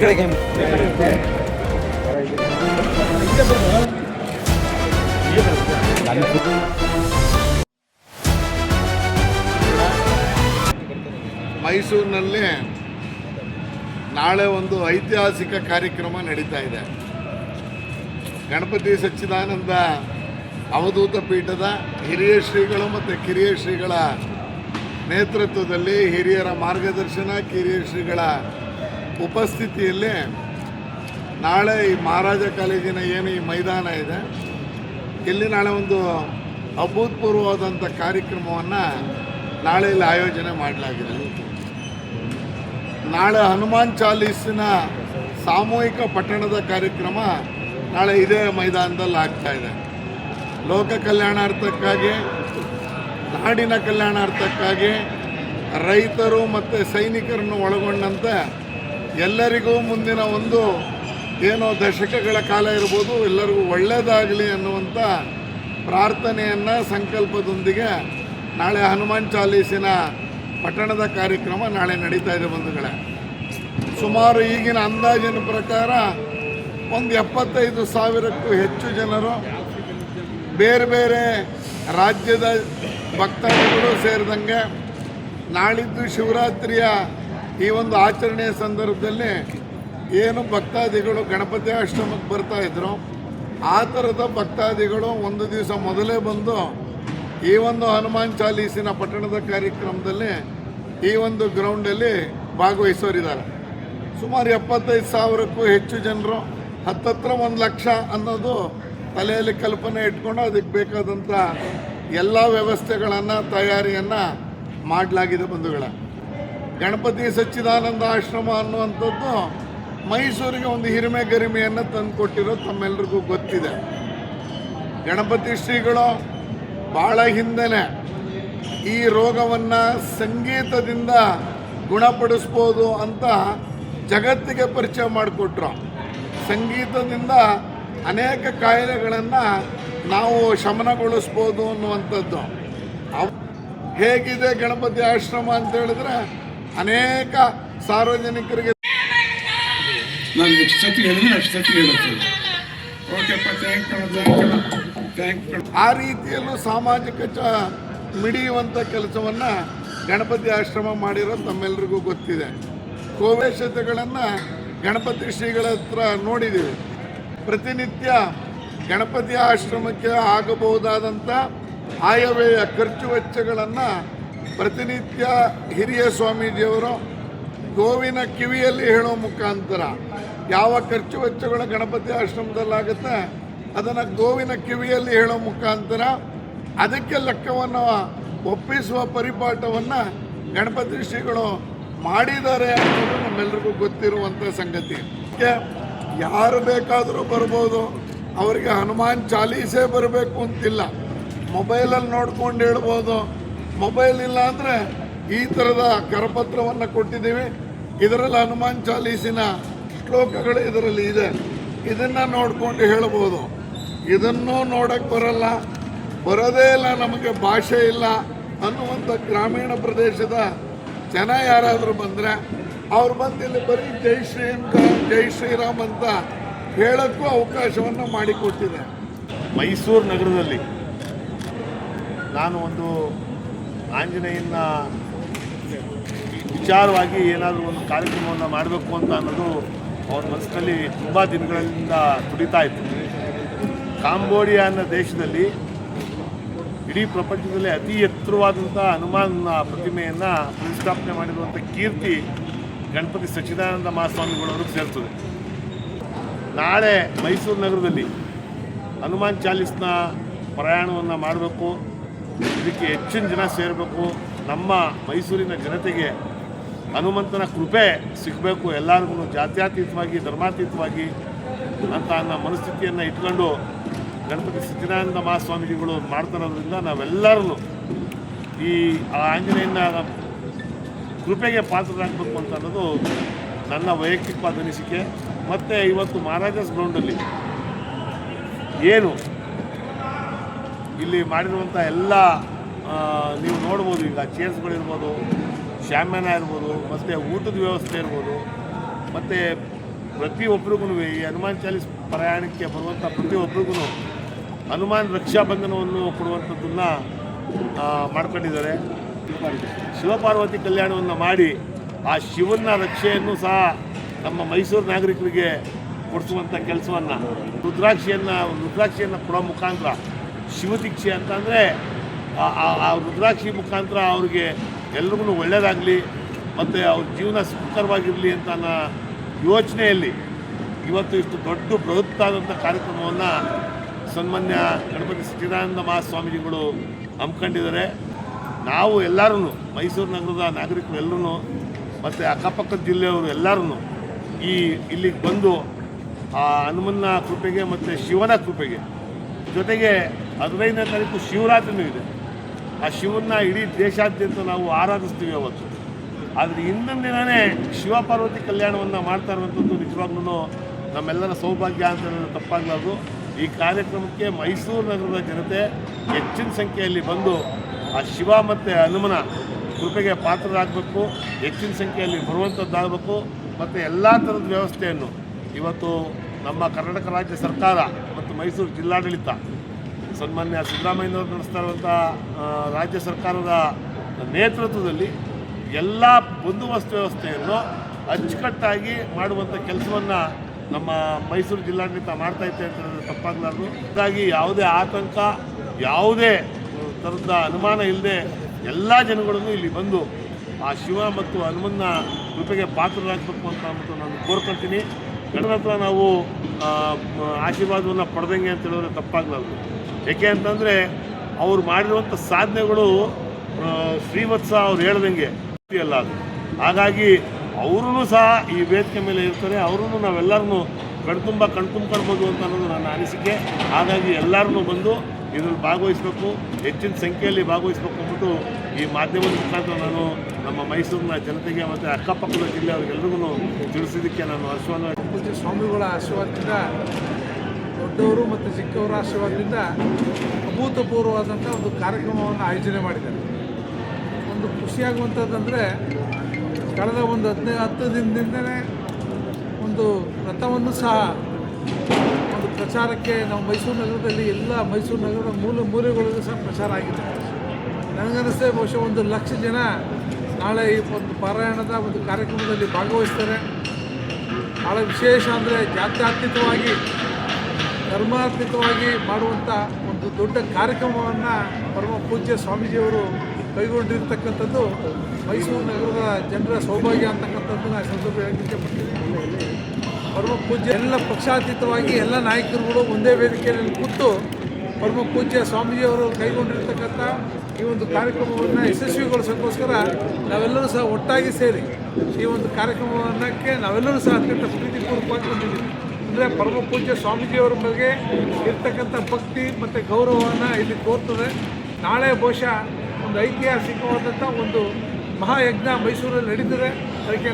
ಮೈಸೂರಿನಲ್ಲಿ ನಾಳೆ ಒಂದು ಐತಿಹಾಸಿಕ ಕಾರ್ಯಕ್ರಮ ನಡೀತಾ ಇದೆ. ಗಣಪತಿ ಸಚ್ಚಿದಾನಂದ ಅವಧೂತ ಪೀಠದ ಹಿರಿಯ ಶ್ರೀಗಳು ಮತ್ತು ಕಿರಿಯ ಶ್ರೀಗಳ ನೇತೃತ್ವದಲ್ಲಿ, ಹಿರಿಯರ ಮಾರ್ಗದರ್ಶನ, ಕಿರಿಯ ಶ್ರೀಗಳ ಉಪಸ್ಥಿತಿಯಲ್ಲಿ ನಾಳೆ ಈ ಮಹಾರಾಜ ಕಾಲೇಜಿನ ಏನು ಈ ಮೈದಾನ ಇದೆ, ಇಲ್ಲಿ ನಾಳೆ ಒಂದು ಅಭೂತಪೂರ್ವವಾದಂಥ ಕಾರ್ಯಕ್ರಮವನ್ನು ನಾಳೆ ಇಲ್ಲಿ ಆಯೋಜನೆ ಮಾಡಲಾಗಿದೆ. ನಾಳೆ ಹನುಮಾನ್ ಚಾಲೀಸಿನ ಸಾಮೂಹಿಕ ಪಠಣದ ಕಾರ್ಯಕ್ರಮ ನಾಳೆ ಇದೇ ಮೈದಾನದಲ್ಲಿ ಆಗ್ತಾ ಇದೆ. ಲೋಕ ಕಲ್ಯಾಣಾರ್ಥಕ್ಕಾಗಿ, ನಾಡಿನ ಕಲ್ಯಾಣಾರ್ಥಕ್ಕಾಗಿ, ರೈತರು ಮತ್ತು ಸೈನಿಕರನ್ನು ಒಳಗೊಂಡಂತೆ ಎಲ್ಲರಿಗೂ ಮುಂದಿನ ಒಂದು ಏನೋ ದಶಕಗಳ ಕಾಲ ಇರ್ಬೋದು, ಎಲ್ಲರಿಗೂ ಒಳ್ಳೆಯದಾಗಲಿ ಅನ್ನುವಂಥ ಪ್ರಾರ್ಥನೆಯನ್ನು ಸಂಕಲ್ಪದೊಂದಿಗೆ ನಾಳೆ ಹನುಮಾನ್ ಚಾಲೀಸಿನ ಪಠಣದ ಕಾರ್ಯಕ್ರಮ ನಾಳೆ ನಡೀತಾ ಇದೆ. ಬಂಧುಗಳೇ, ಸುಮಾರು ಈಗಿನ ಅಂದಾಜಿನ ಪ್ರಕಾರ ಒಂದು 75,000ಕ್ಕೂ ಹೆಚ್ಚು ಜನರು, ಬೇರೆ ಬೇರೆ ರಾಜ್ಯದ ಭಕ್ತಾದಿಗಳು ಸೇರಿದಂಗೆ ನಾಳಿದ್ದು ಶಿವರಾತ್ರಿಯ ಈ ಒಂದು ಆಚರಣೆಯ ಸಂದರ್ಭದಲ್ಲಿ ಏನು ಭಕ್ತಾದಿಗಳು ಗಣಪತಿ ಆಶ್ರಮಕ್ಕೆ ಬರ್ತಾಯಿದ್ರು, ಆ ಥರದ ಭಕ್ತಾದಿಗಳು ಒಂದು ದಿವಸ ಮೊದಲೇ ಬಂದು ಈ ಒಂದು ಹನುಮಾನ್ ಚಾಲೀಸಿನ ಪಟ್ಟಣದ ಕಾರ್ಯಕ್ರಮದಲ್ಲಿ ಈ ಒಂದು ಗ್ರೌಂಡಲ್ಲಿ ಭಾಗವಹಿಸೋರಿದ್ದಾರೆ. ಸುಮಾರು 75,000ಕ್ಕೂ ಹೆಚ್ಚು ಜನರು, ಹತ್ತತ್ರ 1,00,000 ಅನ್ನೋದು ತಲೆಯಲ್ಲಿ ಕಲ್ಪನೆ ಇಟ್ಕೊಂಡು ಅದಕ್ಕೆ ಬೇಕಾದಂಥ ಎಲ್ಲ ವ್ಯವಸ್ಥೆಗಳನ್ನು, ತಯಾರಿಯನ್ನು ಮಾಡಲಾಗಿದೆ. ಬಂಧುಗಳ, ಗಣಪತಿ ಸಚ್ಚಿದಾನಂದ ಆಶ್ರಮ ಅನ್ನುವಂಥದ್ದು ಮೈಸೂರಿಗೆ ಒಂದು ಹಿರಿಮೆ ಗರಿಮೆಯನ್ನು ತಂದುಕೊಟ್ಟಿರೋದು ತಮ್ಮೆಲ್ಲರಿಗೂ ಗೊತ್ತಿದೆ. ಗಣಪತಿ ಶ್ರೀಗಳು ಭಾಳ ಹಿಂದೆನೇ ಈ ರೋಗವನ್ನು ಸಂಗೀತದಿಂದ ಗುಣಪಡಿಸ್ಬೋದು ಅಂತ ಜಗತ್ತಿಗೆ ಪರಿಚಯ ಮಾಡಿಕೊಟ್ರು. ಸಂಗೀತದಿಂದ ಅನೇಕ ಕಾಯಿಲೆಗಳನ್ನು ನಾವು ಶಮನಗೊಳಿಸ್ಬೋದು ಅನ್ನುವಂಥದ್ದು. ಹೇಗಿದೆ ಗಣಪತಿ ಆಶ್ರಮ ಅಂತ ಹೇಳಿದ್ರೆ, ಅನೇಕ ಸಾರ್ವಜನಿಕರಿಗೆ ನಾನು ಎಷ್ಟು ಸತಿ ಹೇಳಿದ್ರೆ ಅಷ್ಟು ಸತಿ ಹೇಳುತ್ತೇನೆ. ಓಕೆಪ್ಪ, ಥ್ಯಾಂಕ್ ಯು. ಆ ರೀತಿಯಲ್ಲೂ ಸಾಮಾಜಿಕ ಮಿಡಿಯುವಂಥ ಕೆಲಸವನ್ನು ಗಣಪತಿ ಆಶ್ರಮ ಮಾಡಿರೋದು ತಮ್ಮೆಲ್ಲರಿಗೂ ಗೊತ್ತಿದೆ. ಕೋವೇಶತೆಗಳನ್ನು ಗಣಪತಿ ಶ್ರೀಗಳ ಹತ್ರ ನೋಡಿದ್ದೀವಿ. ಪ್ರತಿನಿತ್ಯ ಗಣಪತಿ ಆಶ್ರಮಕ್ಕೆ ಆಗಬಹುದಾದಂಥ ಆಯವ್ಯಯ ಖರ್ಚು ವೆಚ್ಚಗಳನ್ನು ಪ್ರತಿನಿತ್ಯ ಹಿರಿಯ ಸ್ವಾಮೀಜಿಯವರು ಗೋವಿನ ಕಿವಿಯಲ್ಲಿ ಹೇಳೋ ಮುಖಾಂತರ ಯಾವ ಖರ್ಚು ವೆಚ್ಚಗಳು ಗಣಪತಿ ಆಶ್ರಮದಲ್ಲಾಗುತ್ತೆ ಅದನ್ನು ಗೋವಿನ ಕಿವಿಯಲ್ಲಿ ಹೇಳೋ ಮುಖಾಂತರ ಅದಕ್ಕೆ ಲೆಕ್ಕವನ್ನು ಒಪ್ಪಿಸುವ ಪರಿಪಾಠವನ್ನು ಗಣಪತಿ ಶ್ರೀಗಳು ಮಾಡಿದ್ದಾರೆ ಅನ್ನೋದು ನಮ್ಮೆಲ್ಲರಿಗೂ ಗೊತ್ತಿರುವಂಥ ಸಂಗತಿ. ಯಾರು ಬೇಕಾದರೂ ಬರ್ಬೋದು, ಅವರಿಗೆ ಹನುಮಾನ್ ಚಾಲೀಸೇ ಬರಬೇಕು ಅಂತಿಲ್ಲ. ಮೊಬೈಲಲ್ಲಿ ನೋಡ್ಕೊಂಡು ಹೇಳ್ಬೋದು. ಮೊಬೈಲ್ ಇಲ್ಲ ಅಂದರೆ ಈ ಥರದ ಕರಪತ್ರವನ್ನು ಕೊಟ್ಟಿದ್ದೀವಿ, ಇದರಲ್ಲಿ ಹನುಮಾನ್ ಚಾಲೀಸಿನ ಶ್ಲೋಕಗಳು ಇದರಲ್ಲಿ ಇದೆ, ಇದನ್ನು ನೋಡ್ಕೊಂಡು ಹೇಳ್ಬೋದು. ಇದನ್ನೂ ನೋಡೋಕ್ಕೆ ಬರಲ್ಲ, ಬರೋದೇ ಇಲ್ಲ, ನಮಗೆ ಭಾಷೆ ಇಲ್ಲ ಅನ್ನುವಂಥ ಗ್ರಾಮೀಣ ಪ್ರದೇಶದ ಜನ ಯಾರಾದರೂ ಬಂದರೆ ಅವ್ರು ಬಂದು ಇಲ್ಲಿ ಬರೀ ಜೈ ಶ್ರೀರಾಮ್ ಅಂತ ಹೇಳೋಕ್ಕೂ ಅವಕಾಶವನ್ನು ಮಾಡಿಕೊಟ್ಟಿದೆ. ಮೈಸೂರು ನಗರದಲ್ಲಿ ನಾನು ಒಂದು ಆಂಜನೇಯನ ವಿಚಾರವಾಗಿ ಏನಾದರೂ ಒಂದು ಕಾರ್ಯಕ್ರಮವನ್ನು ಮಾಡಬೇಕು ಅಂತ ಅನ್ನೋದು ಅವ್ರ ಮನಸ್ಸಿನಲ್ಲಿ ತುಂಬ ದಿನಗಳಿಂದ ತುಡಿತಾ ಇತ್ತು. ಕಾಂಬೋಡಿಯಾ ಅನ್ನೋ ದೇಶದಲ್ಲಿ ಇಡೀ ಪ್ರಪಂಚದಲ್ಲಿ ಅತಿ ಎತ್ತರವಾದಂಥ ಹನುಮಾನ್ನ ಪ್ರತಿಮೆಯನ್ನು ಪ್ರತಿಷ್ಠಾಪನೆ ಮಾಡಿರುವಂಥ ಕೀರ್ತಿ ಗಣಪತಿ ಸಚ್ಚಿದಾನಂದ ಮಹಾಸ್ವಾಮಿಗಳವ್ರಿಗೆ ಸೇರ್ತದೆ. ನಾಳೆ ಮೈಸೂರು ನಗರದಲ್ಲಿ ಹನುಮಾನ್ ಚಾಲೀಸ್ನ ಪ್ರಯಾಣವನ್ನು ಮಾಡಬೇಕು, ಇದಕ್ಕೆ ಹೆಚ್ಚಿನ ಜನ ಸೇರಬೇಕು, ನಮ್ಮ ಮೈಸೂರಿನ ಜನತೆಗೆ ಹನುಮಂತನ ಕೃಪೆ ಸಿಗಬೇಕು, ಎಲ್ಲರಿಗೂ ಜಾತ್ಯತೀತವಾಗಿ ಧರ್ಮಾತೀತವಾಗಿ ಅಂತ ಅನ್ನೋ ಮನಸ್ಥಿತಿಯನ್ನು ಇಟ್ಕೊಂಡು ಗಣಪತಿ ಸಚ್ಚಿದಾನಂದ ಮಹಾಸ್ವಾಮೀಜಿಗಳು ಮಾಡ್ತಾರೋದ್ರಿಂದ ನಾವೆಲ್ಲರೂ ಈ ಆಂಜನೇಯನ ಕೃಪೆಗೆ ಪಾತ್ರರಾಗಬೇಕು ಅಂತ ಅನ್ನೋದು ನನ್ನ ವೈಯಕ್ತಿಕವಾದ ಅನಿಸಿಕೆ. ಮತ್ತು ಇವತ್ತು ಮಹಾರಾಜಾಸ್ ಗ್ರೌಂಡಲ್ಲಿ ಏನು ಇಲ್ಲಿ ಮಾಡಿರುವಂಥ ಎಲ್ಲ ನೀವು ನೋಡ್ಬೋದು. ಈಗ ಚೇರ್ಸ್ಗಳಿರ್ಬೋದು, ಶಾಮ್ಯಾನ ಇರ್ಬೋದು, ಮತ್ತು ಊಟದ ವ್ಯವಸ್ಥೆ ಇರ್ಬೋದು, ಮತ್ತು ಪ್ರತಿಯೊಬ್ಬರಿಗೂ ಈ ಹನುಮಾನ್ ಚಾಲೀಸ್ ಪ್ರಯಾಣಕ್ಕೆ ಬರುವಂಥ ಪ್ರತಿಯೊಬ್ಬರಿಗೂ ಹನುಮಾನ್ ರಕ್ಷಾಬಂಧನವನ್ನು ಕೊಡುವಂಥದ್ದನ್ನು ಮಾಡ್ಕೊಂಡಿದ್ದಾರೆ. ಶಿವಪಾರ್ವತಿ ಕಲ್ಯಾಣವನ್ನು ಮಾಡಿ ಆ ಶಿವನ ರಕ್ಷೆಯನ್ನು ಸಹ ನಮ್ಮ ಮೈಸೂರು ನಾಗರಿಕರಿಗೆ ಕೊಡಿಸುವಂಥ ಕೆಲಸವನ್ನು ರುದ್ರಾಕ್ಷಿಯನ್ನು ಕೊಡೋ ಮುಖಾಂತರ ಶಿವದೀಕ್ಷೆ ಅಂತಂದರೆ ಆ ರುದ್ರಾಕ್ಷಿ ಮುಖಾಂತರ ಅವ್ರಿಗೆ ಎಲ್ರಿಗೂ ಒಳ್ಳೆಯದಾಗಲಿ ಮತ್ತು ಅವ್ರ ಜೀವನ ಸುಖಕರವಾಗಿರಲಿ ಅಂತ ಅನ್ನೋ ಯೋಚನೆಯಲ್ಲಿ ಇವತ್ತು ಇಷ್ಟು ದೊಡ್ಡ ಬೃಹತ್ತಾದಂಥ ಕಾರ್ಯಕ್ರಮವನ್ನು ಸನ್ಮಾನ್ಯ ಗಣಪತಿ ಸಚ್ಚಿದಾನಂದ ಮಹಾಸ್ವಾಮೀಜಿಗಳು ಹಮ್ಮಿಕೊಂಡಿದ್ದಾರೆ. ನಾವು ಎಲ್ಲರೂ ಮೈಸೂರು ನಗರದ ನಾಗರಿಕರು ಎಲ್ಲರೂ ಮತ್ತು ಅಕ್ಕಪಕ್ಕದ ಜಿಲ್ಲೆಯವರು ಎಲ್ಲರೂ ಇಲ್ಲಿಗೆ ಬಂದು ಆ ಹನುಮನ್ನ ಕೃಪೆಗೆ ಮತ್ತು ಶಿವನ ಕೃಪೆಗೆ, ಜೊತೆಗೆ 15ನೇ ತಾರೀಕು ಶಿವರಾತ್ರಿನೂ ಇದೆ. ಆ ಶಿವನ ಇಡೀ ದೇಶಾದ್ಯಂತ ನಾವು ಆರಾಧಿಸ್ತೀವಿ ಅವತ್ತು. ಆದರೆ ಹಿಂದಿನ ದಿನವೇ ಶಿವಪಾರ್ವತಿ ಕಲ್ಯಾಣವನ್ನು ಮಾಡ್ತಾ ಇರುವಂಥದ್ದು ನಿಜವಾಗ್ಲೂ ನಮ್ಮೆಲ್ಲರ ಸೌಭಾಗ್ಯ ಅಂತ ಹೇಳೋದು ತಪ್ಪಾಗಲಾರ್ದು. ಈ ಕಾರ್ಯಕ್ರಮಕ್ಕೆ ಮೈಸೂರು ನಗರದ ಜನತೆ ಹೆಚ್ಚಿನ ಸಂಖ್ಯೆಯಲ್ಲಿ ಬಂದು ಆ ಶಿವ ಮತ್ತು ಹನುಮನ ಕೃಪೆಗೆ ಪಾತ್ರರಾಗಬೇಕು, ಹೆಚ್ಚಿನ ಸಂಖ್ಯೆಯಲ್ಲಿ ಬರುವಂಥದ್ದಾಗಬೇಕು. ಮತ್ತು ಎಲ್ಲ ಥರದ ವ್ಯವಸ್ಥೆಯನ್ನು ಇವತ್ತು ನಮ್ಮ ಕರ್ನಾಟಕ ರಾಜ್ಯ ಸರ್ಕಾರ ಮತ್ತು ಮೈಸೂರು ಜಿಲ್ಲಾಡಳಿತ ಸನ್ಮಾನ್ಯ ಸಿದ್ದರಾಮಯ್ಯನವರು ನಡೆಸ್ತಾ ಇರುವಂಥ ರಾಜ್ಯ ಸರ್ಕಾರದ ನೇತೃತ್ವದಲ್ಲಿ ಎಲ್ಲ ಬಂದೋಬಸ್ತ್ ವ್ಯವಸ್ಥೆಯನ್ನು ಅಚ್ಚುಕಟ್ಟಾಗಿ ಮಾಡುವಂಥ ಕೆಲಸವನ್ನು ನಮ್ಮ ಮೈಸೂರು ಜಿಲ್ಲಾಡಳಿತ ಮಾಡ್ತಾಯಿದೆ ಅಂತ ಹೇಳಿದ್ರೆ ತಪ್ಪಾಗಲಾರ್ದು. ಹಾಗಾಗಿ ಯಾವುದೇ ಆತಂಕ, ಯಾವುದೇ ಥರದ ಅನುಮಾನ ಇಲ್ಲದೆ ಎಲ್ಲ ಜನಗಳನ್ನು ಇಲ್ಲಿ ಬಂದು ಆ ಶಿವ ಮತ್ತು ಹನುಮನ್ನ ಕೃಪೆಗೆ ಪಾತ್ರರಾಗಬೇಕು ಅಂತ ಅಂದ್ಬಿಟ್ಟು ನಾನು ಕೋರ್ಕೊಳ್ತೀನಿ. ಗಣನ ಹತ್ರ ನಾವು ಆಶೀರ್ವಾದವನ್ನು ಪಡೆದಂಗೆ ಅಂತ ಹೇಳಿದ್ರೆ ತಪ್ಪಾಗಲಾರ್ದು. ಏಕೆ ಅಂತಂದರೆ ಅವ್ರು ಮಾಡಿರುವಂಥ ಸಾಧನೆಗಳು ಶ್ರೀವತ್ಸ ಅವ್ರು ಹೇಳ್ದಂಗೆ ಅಲ್ಲ ಅದು. ಹಾಗಾಗಿ ಅವರೂ ಸಹ ಈ ವೇದಿಕೆ ಮೇಲೆ ಇರ್ತಾರೆ, ಅವರೂ ನಾವೆಲ್ಲರೂ ಕಣ್ತುಂಬ್ಕೊಳ್ಬೋದು ಅಂತ ಅನ್ನೋದು ನನ್ನ ಅನಿಸಿಕೆ. ಹಾಗಾಗಿ ಎಲ್ಲರೂ ಬಂದು ಇದರಲ್ಲಿ ಭಾಗವಹಿಸಬೇಕು, ಹೆಚ್ಚಿನ ಸಂಖ್ಯೆಯಲ್ಲಿ ಭಾಗವಹಿಸಬೇಕು ಅಂದ್ಬಿಟ್ಟು ಈ ಮಾಧ್ಯಮದ ಮುಖಾಂತರ ನಾನು ನಮ್ಮ ಮೈಸೂರಿನ ಜನತೆಗೆ ಮತ್ತು ಅಕ್ಕಪಕ್ಕದ ಜಿಲ್ಲೆಯವ್ರಿಗೆಲ್ರಿಗೂ ತಿಳಿಸಿದ್ದಕ್ಕೆ ನಾನು ಹರ್ಷವನ್ನು. ಪೂಜ್ಯ ಸ್ವಾಮಿಗಳ ಆಶೀರ್ವಾದದಿಂದ, ದೊಡ್ಡವರು ಮತ್ತು ಚಿಕ್ಕವರ ಆಶೀರ್ವಾದದಿಂದ ಅಭೂತಪೂರ್ವವಾದಂಥ ಒಂದು ಕಾರ್ಯಕ್ರಮವನ್ನು ಆಯೋಜನೆ ಮಾಡಿದ್ದಾರೆ. ಒಂದು ಖುಷಿಯಾಗುವಂಥದ್ದಂದರೆ ಕಳೆದ ಒಂದು 10 ದಿನದಿಂದಲೇ ಒಂದು ರಥವನ್ನು ಸಹ ಒಂದು ಪ್ರಚಾರಕ್ಕೆ ನಾವು ಮೈಸೂರು ನಗರದಲ್ಲಿ ಎಲ್ಲ ಮೈಸೂರು ನಗರದ ಮೂಲೆಗಳಲ್ಲೂ ಸಹ ಪ್ರಚಾರ ಆಗಿದೆ. ನನಗನ್ನಿಸ್ತೇ ಬಹುಶಃ 1 ಲಕ್ಷ ಜನ ನಾಳೆ ಈ ಒಂದು ಪಾರಾಯಣದ ಒಂದು ಕಾರ್ಯಕ್ರಮದಲ್ಲಿ ಭಾಗವಹಿಸ್ತಾರೆ. ಭಾಳ ವಿಶೇಷ ಅಂದರೆ ಜಾತ್ಯತೀತವಾಗಿ ಧರ್ಮಾತೀತವಾಗಿ ಮಾಡುವಂಥ ಒಂದು ದೊಡ್ಡ ಕಾರ್ಯಕ್ರಮವನ್ನು ಪರಮ ಪೂಜ್ಯ ಸ್ವಾಮೀಜಿಯವರು ಕೈಗೊಂಡಿರ್ತಕ್ಕಂಥದ್ದು ಮೈಸೂರು ನಗರದ ಜನರ ಸೌಭಾಗ್ಯ ಅಂತಕ್ಕಂಥದ್ದನ್ನು ಸಂದರ್ಭ ಹೇಳಲಿಕ್ಕೆ ಪಡ್ತೀನಿ. ಪರಮ ಪೂಜ್ಯ ಎಲ್ಲ ಪಕ್ಷಾತೀತವಾಗಿ ಎಲ್ಲ ನಾಯಕರುಗಳು ಒಂದೇ ವೇದಿಕೆಯಲ್ಲಿ ಕೂತು ಪರಮ ಪೂಜ್ಯ ಸ್ವಾಮೀಜಿಯವರು ಕೈಗೊಂಡಿರ್ತಕ್ಕಂಥ ಈ ಒಂದು ಕಾರ್ಯಕ್ರಮವನ್ನು ಯಶಸ್ವಿಗೊಳಿಸೋಕ್ಕೋಸ್ಕರ ನಾವೆಲ್ಲರೂ ಸಹ ಒಟ್ಟಾಗಿ ಸೇರಿ ಈ ಒಂದು ಕಾರ್ಯಕ್ರಮಕ್ಕೆ ನಾವೆಲ್ಲರೂ ಸಹ ಅತ್ಯಂತ ಪ್ರೀತಿಪೂರ್ವಕವಾಗಿ ಬಂದಿದ್ದೀವಿ. ಅಂದರೆ ಪರಮ ಪೂಜ್ಯ ಸ್ವಾಮೀಜಿಯವರ ಬಗ್ಗೆ ಇರ್ತಕ್ಕಂಥ ಭಕ್ತಿ ಮತ್ತು ಗೌರವವನ್ನು ಇಲ್ಲಿ ತೋರ್ತದೆ. ನಾಳೆ ಬಹುಶಃ ಒಂದು ಐತಿಹಾಸಿಕವಾದಂಥ ಒಂದು ಮಹಾಯಜ್ಞ ಮೈಸೂರಲ್ಲಿ ನಡೀತದೆ. ಅದಕ್ಕೆ